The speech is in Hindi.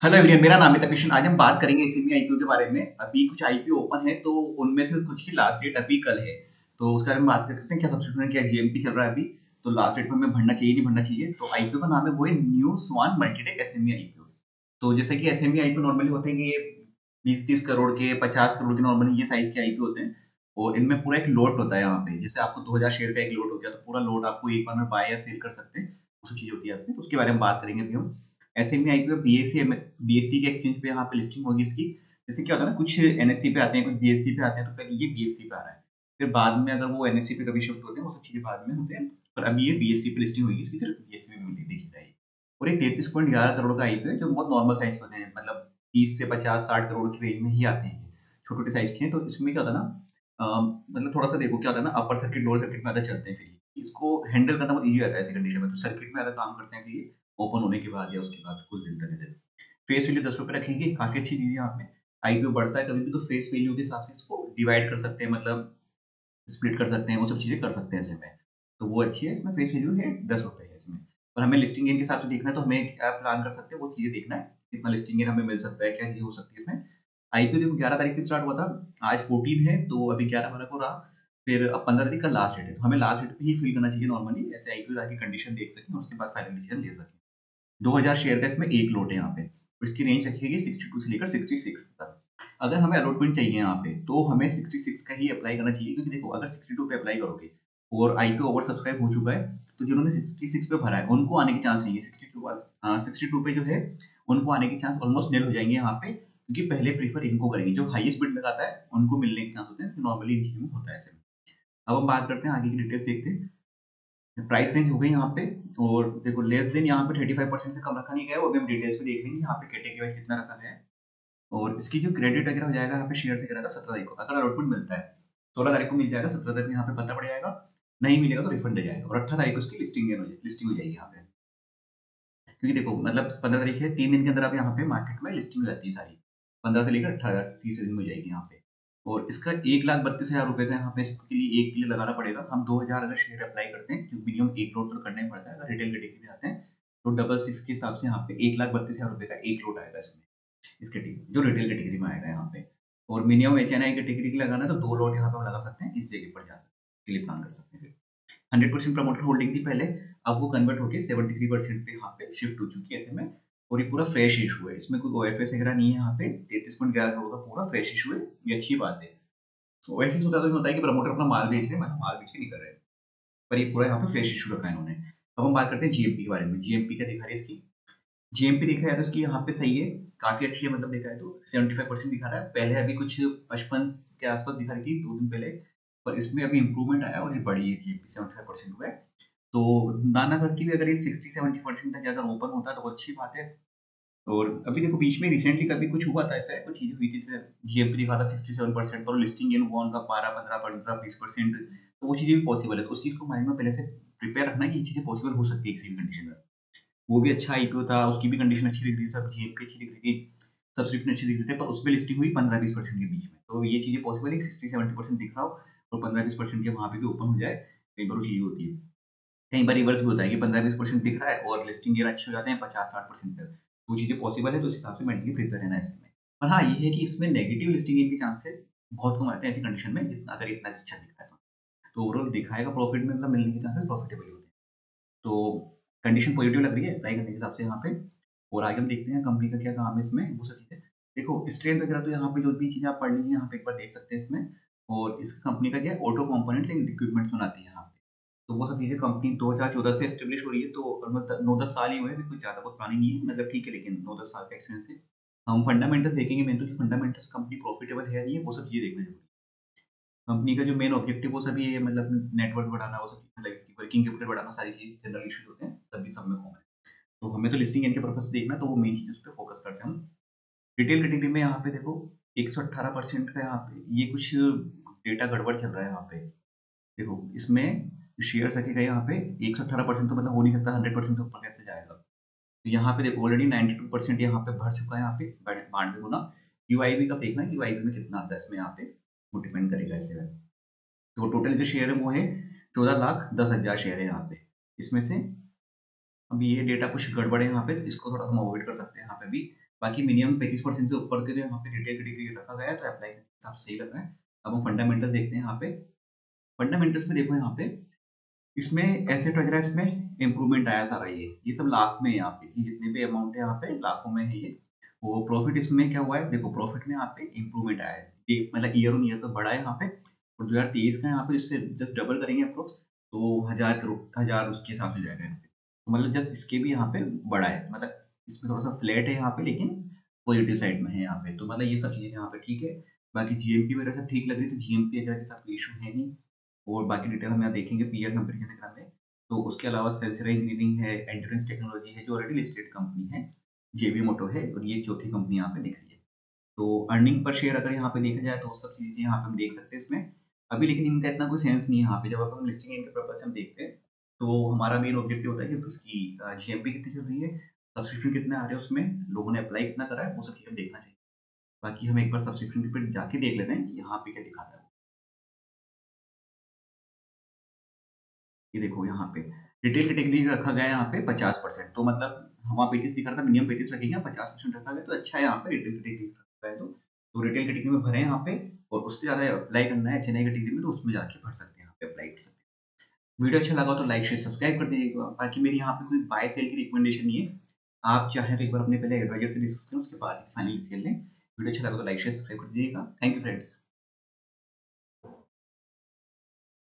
हेलो एवरीवन, मेरा नाम है तपिशन। आज हम बात करेंगे एसएमई आईपीओ के बारे में। अभी कुछ आईपीओ ओपन है, तो उनमें से कुछ की लास्ट डेट अभी कल है। तो उसके बारे में बात करते हैं। क्या सब्सक्रिप्शन, क्या जीएमपी चल रहा है अभी, तो लास्ट डेट में हमें भरना चाहिए नहीं भरना चाहिए। तो आईपीओ का नाम है वो है न्यू स्वान मल्टीटेक एसएमई आईपीओ। तो जैसे कि एसएमई आईपीओ नॉर्मली होते हैं कि ये 20-30 करोड़ के, 50 करोड़ के, नॉर्मली ये साइज के आईपीओ होते हैं। और इनमें पूरा एक लोट होता है यहाँ पे। जैसे आपको 2000 शेयर का एक लोट हो गया, तो पूरा लोट आपको एक बार में बाय या सेल कर सकते हैं। वो सब चीज़ होती है आपकी, तो उसके बारे में बात करेंगे अभी हम। एसएमई आईपीओ बीएससी के एक्सचेंज पे यहाँ पे लिस्टिंग होगी इसकी। जैसे क्या होता है ना, कुछ एनएससी पे आते हैं, कुछ बीएससी पे आते हैं, तो पहले ये बीएससी पे आ रहा है। फिर बाद में अगर वो एनएससी पे कभी शिफ्ट होते हैं, वो सब चीज़ें बाद में होते हैं। पर अभी ये बीएससी पे लिस्टिंग होगी इसकी, सिर्फ बीएससी में मिली देखी जाएगी। और ये 33.11 करोड़ का आईपीओ है, जो बहुत नॉर्मल साइज़ के होते हैं। मतलब 30 से 50-60 करोड़ की रेंज में ही आते हैं ये, छोटे-छोटे साइज़ के हैं। तो इसमें क्या होता है ना, मतलब थोड़ा-सा देखो क्या होता है ना, अपर सर्किट, लोअर सर्किट में ज़्यादा चलते हैं फिर ये। इसको हैंडल करना बहुत ईज़ी रहता है ऐसी कंडीशन में। तो सर्किट में ज़्यादा काम करते हैं फिर ये, ओपन होने के बाद या उसके बाद कुछ दिन तक ऐसे। फेस वैल्यू ₹10 रखेंगे, काफ़ी अच्छी चीज़ है यहाँ पे। आईपीओ बढ़ता है कभी भी, तो फेस वैल्यू के हिसाब से इसको डिवाइड कर सकते हैं, मतलब स्प्लिट कर सकते हैं, वो सब चीज़ें कर सकते हैं ऐसे में। तो वो अच्छी है, इसमें फेस वैल्यू है ₹10 है इसमें। और हमें लिस्टिंग गेन के हिसाब से देखना है, तो हमें क्या प्लान कर सकते हैं, वो चीज़ें देखना है। कितना लिस्टिंग गेन हमें मिल सकता है, क्या चीज़ें हो सकती है इसमें। आईपीओ देखो 11 तारीख से स्टार्ट हुआ था, आज 14 है, तो अभी 11 वाला को रहा। फिर अब 15 तारीख का लास्ट डेट है, तो हमें लास्ट डेट पे ही फिल करना चाहिए नॉर्मली, ऐसे आईपीओ ताकि कंडीशन देख सकें और उसके बाद फाइनल डिसीजन ले सकें। 2000 शेयर का इसमें एक लोट है यहाँ पे। और इसकी रेंज रखी गई 62 से लेकर 66 तक। अगर हमें अलॉटमेंट चाहिए यहाँ पे, तो हमें 66 का ही अप्लाई करना चाहिए, क्योंकि देखो अगर 62 पे अप्लाई करोगे और आईपीओ ओवर सब्सक्राइब हो चुका है, तो जिन्होंने 66 पे भरा है उनको आने के चांस नहीं है। 62 वाले 62 पे जो है, उनको आने के चांस ऑलमोस्ट निल हो जाएंगे यहाँ पे, क्योंकि पहले प्रीफर इनको करेंगे। जो हाईएस्ट बिड लगाता है उनको मिलने के चांस होते हैं, नॉर्मली इन चीज़ों में होता है ऐसे में। अब हम बात करते हैं आगे की डिटेल्स देखते हैं। प्राइस रेंज हो गई यहाँ पे। और देखो लेस देन यहाँ पे 35% से कम रखा नहीं गया है, वो भी हम डिटेल्स में देख लेंगे यहाँ पे कैटेगरी वाइज कितना रखा गया है। और इसकी जो क्रेडिट वगैरह हो जाएगा यहाँ पे शेयर वगैरह का 17 तारीख को, अगर अलॉटमेंट मिलता है 16 तारीख को मिल जाएगा, 17 तारीख को यहाँ पे पता पड़ जाएगा। नहीं मिलेगा तो रिफंड हो जाएगा, और 18 तारीख को उसकी लिस्टिंग हो जाएगी यहाँ पे। क्योंकि देखो मतलब 15 तारीख है, 3 दिन के अंदर आप यहाँ पे मार्केट में लिस्टिंग हो जाती है सारी। 15 से लेकर 18 30 दिन में हो जाएगी यहाँ पे। और इसका 1,32,000 का यहाँ पे इसके लिए एक के लिए लगाना पड़ेगा। हम 2000 अगर शेयर अप्लाई करते हैं, जो मिनिमम एक लोट तो करना ही पड़ता है अगर रिटेल कैटेगरी में आते हैं, तो डबल सिक्स के हिसाब से यहाँ पे 1,32,000 का एक लोट आएगा इसमें, इस कैटेगरी जो रिटेल कैटेगरी में आएगा यहाँ पे। और मिनिमम एचएनआई कैटेगरी के लिए लगाना है, तो 2 लॉट यहाँ पे हम लगा सकते हैं, इस जगह पर जा सकते हैं, के लिए प्लान कर सकते हैं। 100% प्रमोटर होल्डिंग थी पहले, अब वो कन्वर्ट होके 73% पे यहाँ पे शिफ्ट हो चुकी है ऐसे में। और ये पूरा फ्रेश इशू है, इसमें कोई ओएफएस वगैरह नहीं है यहाँ पे। 33.11 करोड़ का पूरा फ्रेश इशू है, ये अच्छी बात है। ओएफएस होता तो ये होता है कि प्रमोटर अपना माल बेच रहे हैं, मतलब माल बेच के नहीं कर रहे हैं। पर ये पूरा यहाँ पे फ्रेश इशू रखा है इन्होंने। अब हम बात करते हैं जीएमपी के बारे में। जीएमपी क्या दिखा रही है इसकी। जीएमपी देखा जाए तो इसकी यहाँ पे सही है, काफ़ी अच्छी है, मतलब देखा जाए तो 75% दिखा रहा है। पहले अभी कुछ 55 के आसपास दिखा रही थी 2 दिन पहले, पर इसमें अभी इम्प्रूवमेंट आया और ये बढ़ी है जीएमपी, 75% हुआ है। तो नाना करके भी अगर ये 60-70% तक अगर ओपन होता है तो वो अच्छी बात है। और अभी देखो बीच में रिसेंटली कभी कुछ हुआ था, ऐसा है कुछ चीज़ें हुई थी, जैसे जीएमपी दिखा था 67% पर लिस्टिंग इन हुआ उनका 12-15-20%। तो वो चीज़ें भी पॉसिबल है, तो उस चीज़ को माइंड में पहले से प्रिपेयर रखना है कि ये चीज़ें पॉसिबल हो सकती है किसी भी कंडीशन में। वो भी अच्छा आईपीओ था, उसकी भी कंडीशन अच्छी दिख रही थी, सब जीएमपी अच्छी दिख रही थी, सब्सक्रिप्शन अच्छी दिख रही थी, पर उसपे लिस्टिंग हुई 15-20% के बीच में। तो ये चीज़ें पॉसिबल है कि 60-70% दिख रहा हो और 15-20% के वहाँ पे भी ओपन हो जाए, कई बार वो चीज़ होती है। कई बार रिवर्स भी होता है कि 15-20% दिख रहा है और लिस्टिंग ईयर अच्छे हो जाते हैं 50-60% तक। वो चीज़ें पॉसिबल है, तो उस हिसाब से मेंटली प्रिपेयर रहना है इसमें। पर हाँ, ये है कि इसमें नेगेटिव लिस्टिंग ईयर के चांसेस बहुत कम आते हैं ऐसी कंडीशन में, जितना अगर इतना अच्छा दिख रहा है तो। तो ओवरऑल दिखाएगा प्रॉफिट में, मतलब मिलने के चांसेस प्रॉफिटेबल ही होते हैं। तो कंडीशन पॉजिटिव लग रही है अप्लाई करने के हिसाब से यहाँ पे। और आगे हम देखते हैं कंपनी का क्या काम है इसमें, वो सब चीज़ें। देखो स्ट्रेंथ वगैरह तो यहाँ पे जो भी चीज़ें आप पढ़ ली हैं यहाँ पे एक बार देख सकते हैं इसमें। और इस कंपनी का क्या है, ऑटो कंपोनेंट्स एंड इक्विपमेंट्स बनाती है यहाँ पे। तो वो सब चीज़ें कंपनी 2014 से एस्टेब्लिश हो रही है, तो ऑलमोस्ट 9-10 साल ही हुए हैं, अभी कुछ ज़्यादा बहुत पुरानी नहीं है, मतलब ठीक है, लेकिन 9-10 साल का एक्सपीरियंस है। हम फंडामेंटल्स देखेंगे मेन, तो कि फंडामेंटल्स कंपनी प्रॉफिटेबल है या नहीं है, वो सब चीज़ें देखना ज़रूरी है। कंपनी का जो मेन ऑब्जेक्टिव वो सभी है, मतलब नेटवर्क बढ़ाना, वो सब मतलब इसकी वर्किंग कैपिटल बढ़ाना, सारी चीज़ जनरल इश्यूज होते हैं, सभी सब में कॉमन है। तो हमें तो लिस्टिंग इनके पर्पस से देखना है, तो वो मेन चीज़ उस पे फोकस करते हैं हम। रिटेल कैटेगरी में यहाँ पे देखो 118% का यहाँ पे ये कुछ डेटा गड़बड़ चल रहा है यहाँ पे। देखो इसमें शेयर्स रखे गए यहाँ पे 118%, तो मतलब हो नहीं सकता, 100% से ऊपर कैसे जाएगा। तो यहाँ पे देखो ऑलरेडी 92% यहाँ पे भर चुका है, यहाँ पे 92 गुना। यूआईबी का देखना है, यूआईबी में कितना आता है इसमें यहाँ पे, वो डिपेंड करेगा ऐसे में। तो टोटल जो शेयर है वो है 14,10,000 शेयर है यहाँ पे। इसमें से अब ये डेटा कुछ गड़बड़ है यहाँ पे, तो इसको थोड़ा-सा हम अवॉइड कर सकते हैं यहाँ पे भी। बाकी मिनिमम 35% से ऊपर के जो यहाँ पे रिटेल कैटेगरी रखा गया है, तो अप्लाई करने के हिसाब से सही लग रहा है। अब हम फंडामेंटल्स देखते हैं यहाँ पे। फंडामेंटल्स में देखो यहाँ पे, इसमें एसेट वगैरह इसमें इम्प्रूवमेंट आया सारा ये सब लाख में है यहाँ पे, ये जितने भी अमाउंट है यहाँ पे लाखों में है ये। वो प्रॉफिट इसमें क्या हुआ है, देखो प्रॉफिट में यहाँ पे इम्प्रूवमेंट आया है, ये मतलब ईयर ऑन ईयर तो बढ़ा है यहाँ पे। और 2023 का यहाँ पे इससे जस्ट डबल करेंगे अप्रोक्स, तो 1000 करोड़ 1000 उसके हिसाब से जाएगा यहाँ पे। तो मतलब जस्ट इसके भी यहाँ पे बढ़ा है, मतलब इसमें थोड़ा सा फ्लैट है यहाँ पे, लेकिन पॉजिटिव साइड में है यहाँ पे। तो मतलब ये सब चीजें यहाँ पे ठीक है। बाकी जीएमपी वगैरह सब ठीक लग रही है, तो जीएमपी वगैरह के साथ कोई इशू है नहीं। और बाकी डिटेल हम यहाँ देखेंगे पीयर कंपैरिजन वगैरह में। तो उसके अलावा सेंसर इंजीनियरिंग है, एंड्योरेंस टेक्नोलॉजी है जो ऑलरेडी लिस्टेड कंपनी है, जेबी मोटो है, और ये चौथी कंपनी यहाँ पे दिख रही है। तो अर्निंग पर शेयर अगर यहाँ पे देखा जाए तो वो सब चीज़ें यहाँ पे हम देख सकते हैं इसमें। अभी लेकिन इनका इतना कोई सेंस नहीं है यहाँ पे, जब अपन लिस्टिंग इनके पर्पज से हम देखते हैं, तो हमारा मेन ऑब्जेक्टिव होता है कि उसकी जीएमपी कितनी चल रही है, सब्सक्रिप्शन कितने आ रहे हैं उसमें, लोगों ने अप्लाई कितना करा है, वो सब चीज़ें देखना चाहिए। बाकी हम एक बार सब्सक्रिप्शन पे जाके देख लेते हैं यहाँ पे क्या दिखाता है। ये देखो यहाँ पे रिटेल कैटेगरी रखा गया है यहाँ पे 50%, तो मतलब वहाँ 35 दिखा रहा था, मिनिमम 35 रखेंगे, 50% रखा गया तो अच्छा है यहाँ पे रिटेल कैटेगरी रखा है। तो रिटेल कैटेगरी में भरे यहाँ पे, और उससे ज़्यादा अप्लाई करना है चेन्नई कैटेगरी में, तो उसमें जाके भर सकते हैं, यहाँ पे अप्लाई कर सकते हैं। वीडियो अच्छा लगा तो लाइक शेयर सब्सक्राइब कर दीजिएगा। बाकी मेरी यहाँ पे कोई बाय सेल की रिकमेंडेशन नहीं है, आप चाहें तो एक बार अपने पहले एडवाइजर से डिस्कस करें, उसके बाद फाइनल डिसीजन लें। वीडियो अच्छा लगा तो लाइक शेयर सब्सक्राइब कर दीजिएगा। Thank you friends.